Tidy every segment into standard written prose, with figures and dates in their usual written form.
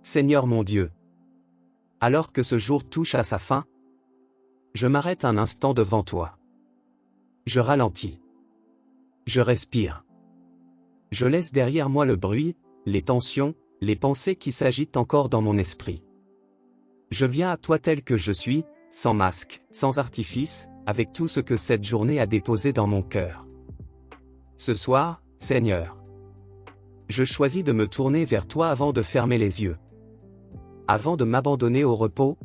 Seigneur mon Dieu. Alors que ce jour touche à sa fin, je m'arrête un instant devant toi. Je ralentis. Je respire. Je laisse derrière moi le bruit, les tensions, les pensées qui s'agitent encore dans mon esprit. Je viens à toi tel que je suis, sans masque, sans artifice, avec tout ce que cette journée a déposé dans mon cœur. Ce soir, Seigneur, je choisis de me tourner vers toi avant de fermer les yeux. Avant de m'abandonner au repos.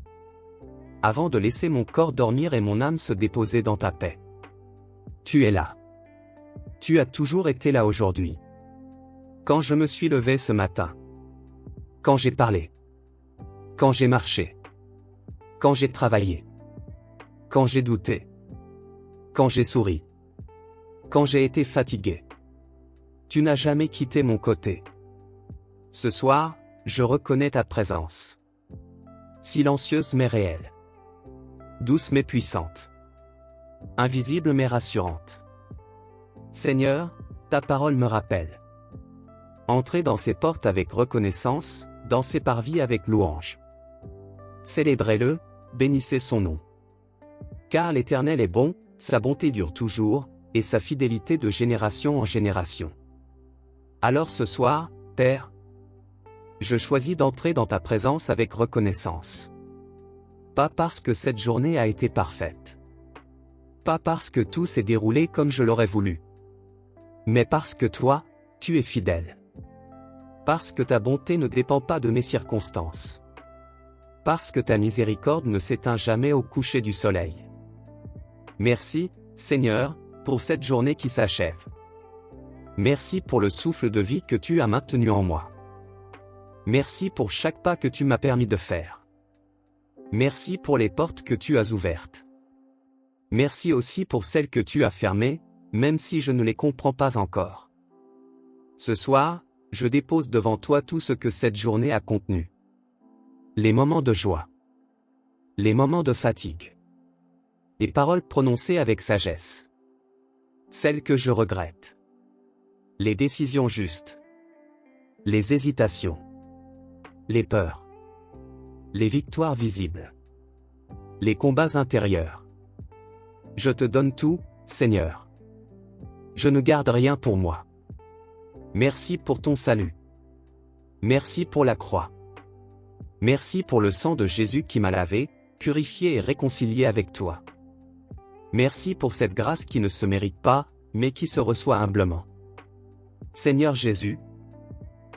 Avant de laisser mon corps dormir et mon âme se déposer dans ta paix. Tu es là. Tu as toujours été là aujourd'hui. Quand je me suis levé ce matin. Quand j'ai parlé. Quand j'ai marché. Quand j'ai travaillé. Quand j'ai douté. Quand j'ai souri. Quand j'ai été fatigué. Tu n'as jamais quitté mon côté. Ce soir, je reconnais ta présence. Silencieuse mais réelle. Douce mais puissante. Invisible mais rassurante. Seigneur, ta parole me rappelle. Entrez dans ses portes avec reconnaissance, dans ses parvis avec louange. Célébrez-le, bénissez son nom. Car l'Éternel est bon, sa bonté dure toujours, et sa fidélité de génération en génération. Alors ce soir, Père, je choisis d'entrer dans ta présence avec reconnaissance. Pas parce que cette journée a été parfaite. Pas parce que tout s'est déroulé comme je l'aurais voulu. Mais parce que toi, tu es fidèle. Parce que ta bonté ne dépend pas de mes circonstances. Parce que ta miséricorde ne s'éteint jamais au coucher du soleil. Merci, Seigneur, pour cette journée qui s'achève. Merci pour le souffle de vie que tu as maintenu en moi. Merci pour chaque pas que tu m'as permis de faire. Merci pour les portes que tu as ouvertes. Merci aussi pour celles que tu as fermées, même si je ne les comprends pas encore. Ce soir, je dépose devant toi tout ce que cette journée a contenu. Les moments de joie. Les moments de fatigue. Les paroles prononcées avec sagesse. Celles que je regrette. Les décisions justes. Les hésitations. Les peurs. Les victoires visibles. Les combats intérieurs. Je te donne tout, Seigneur. Je ne garde rien pour moi. Merci pour ton salut. Merci pour la croix. Merci pour le sang de Jésus qui m'a lavé, purifié et réconcilié avec toi. Merci pour cette grâce qui ne se mérite pas, mais qui se reçoit humblement. Seigneur Jésus,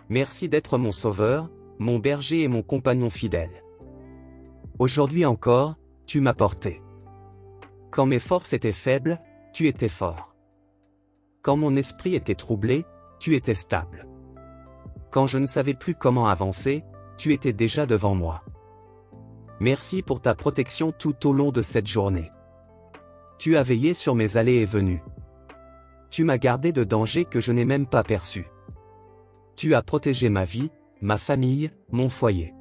merci d'être mon sauveur, mon berger et mon compagnon fidèle. Aujourd'hui encore, tu m'as porté. Quand mes forces étaient faibles, tu étais fort. Quand mon esprit était troublé, tu étais stable. Quand je ne savais plus comment avancer, tu étais déjà devant moi. Merci pour ta protection tout au long de cette journée. Tu as veillé sur mes allées et venues. Tu m'as gardé de dangers que je n'ai même pas perçus. Tu as protégé ma vie, ma famille, mon foyer.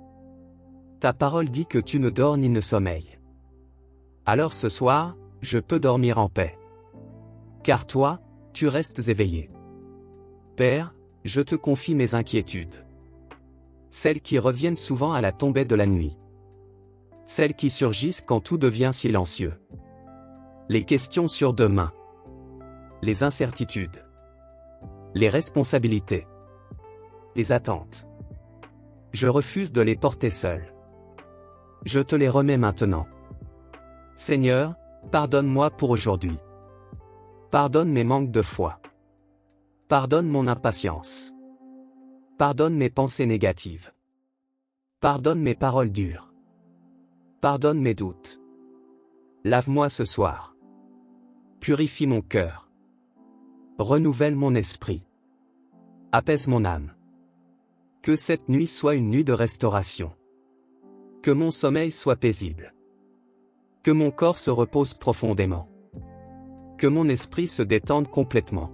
Ta parole dit que tu ne dors ni ne sommeilles. Alors ce soir, je peux dormir en paix. Car toi, tu restes éveillé. Père, je te confie mes inquiétudes. Celles qui reviennent souvent à la tombée de la nuit. Celles qui surgissent quand tout devient silencieux. Les questions sur demain. Les incertitudes. Les responsabilités. Les attentes. Je refuse de les porter seul. Je te les remets maintenant. Seigneur, pardonne-moi pour aujourd'hui. Pardonne mes manques de foi. Pardonne mon impatience. Pardonne mes pensées négatives. Pardonne mes paroles dures. Pardonne mes doutes. Lave-moi ce soir. Purifie mon cœur. Renouvelle mon esprit. Apaise mon âme. Que cette nuit soit une nuit de restauration. Que mon sommeil soit paisible. Que mon corps se repose profondément. Que mon esprit se détende complètement.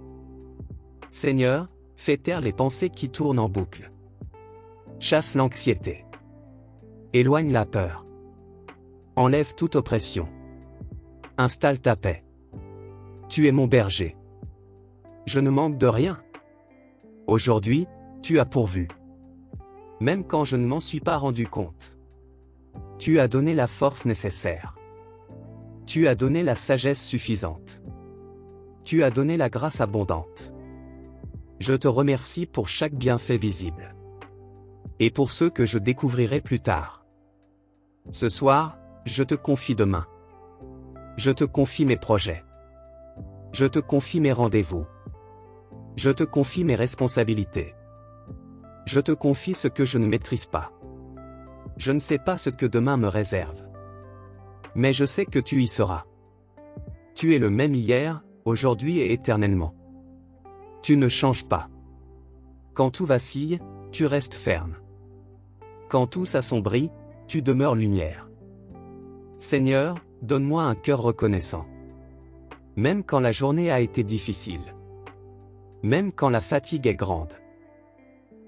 Seigneur, fais taire les pensées qui tournent en boucle. Chasse l'anxiété. Éloigne la peur. Enlève toute oppression. Installe ta paix. Tu es mon berger. Je ne manque de rien. Aujourd'hui, tu as pourvu. même quand je ne m'en suis pas rendu compte. Tu as donné la force nécessaire. Tu as donné la sagesse suffisante. Tu as donné la grâce abondante. Je te remercie pour chaque bienfait visible. Et pour ceux que je découvrirai plus tard. Ce soir, je te confie demain. Je te confie mes projets. Je te confie mes rendez-vous. Je te confie mes responsabilités. Je te confie ce que je ne maîtrise pas. Je ne sais pas ce que demain me réserve. Mais je sais que tu y seras. Tu es le même hier, aujourd'hui et éternellement. Tu ne changes pas. Quand tout vacille, tu restes ferme. Quand tout s'assombrit, tu demeures lumière. Seigneur, donne-moi un cœur reconnaissant. Même quand la journée a été difficile. Même quand la fatigue est grande.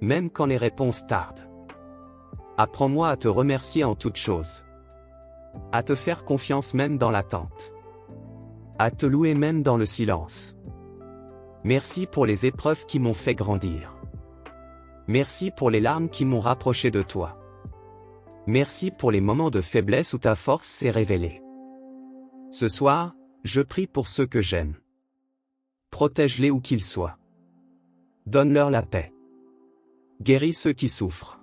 Même quand les réponses tardent. Apprends-moi à te remercier en toutes choses. À te faire confiance même dans l'attente. À te louer même dans le silence. Merci pour les épreuves qui m'ont fait grandir. Merci pour les larmes qui m'ont rapproché de toi. Merci pour les moments de faiblesse où ta force s'est révélée. Ce soir, je prie pour ceux que j'aime. Protège-les où qu'ils soient. Donne-leur la paix. Guéris ceux qui souffrent.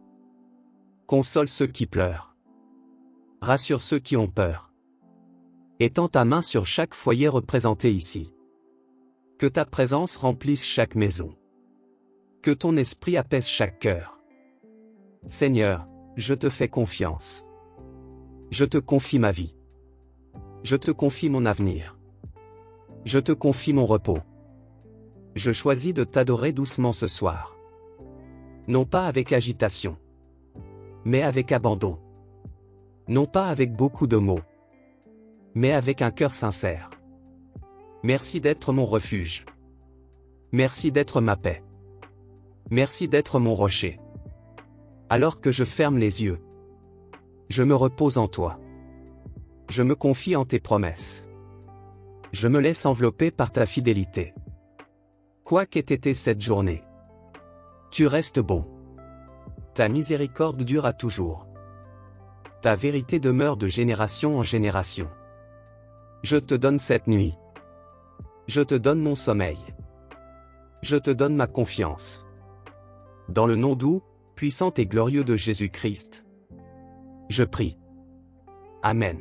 Console ceux qui pleurent. Rassure ceux qui ont peur. Étends ta main sur chaque foyer représenté ici. Que ta présence remplisse chaque maison. Que ton esprit apaise chaque cœur. Seigneur, je te fais confiance. Je te confie ma vie. Je te confie mon avenir. Je te confie mon repos. Je choisis de t'adorer doucement ce soir. Non pas avec agitation, mais avec abandon. Non pas avec beaucoup de mots, mais avec un cœur sincère. Merci d'être mon refuge. Merci d'être ma paix. Merci d'être mon rocher. Alors que je ferme les yeux, je me repose en toi. Je me confie en tes promesses. Je me laisse envelopper par ta fidélité. Quoi qu'ait été cette journée, tu restes bon. Ta miséricorde dure à toujours. Ta vérité demeure de génération en génération. Je te donne cette nuit. Je te donne mon sommeil. Je te donne ma confiance. Dans le nom doux, puissant et glorieux de Jésus-Christ, je prie. Amen.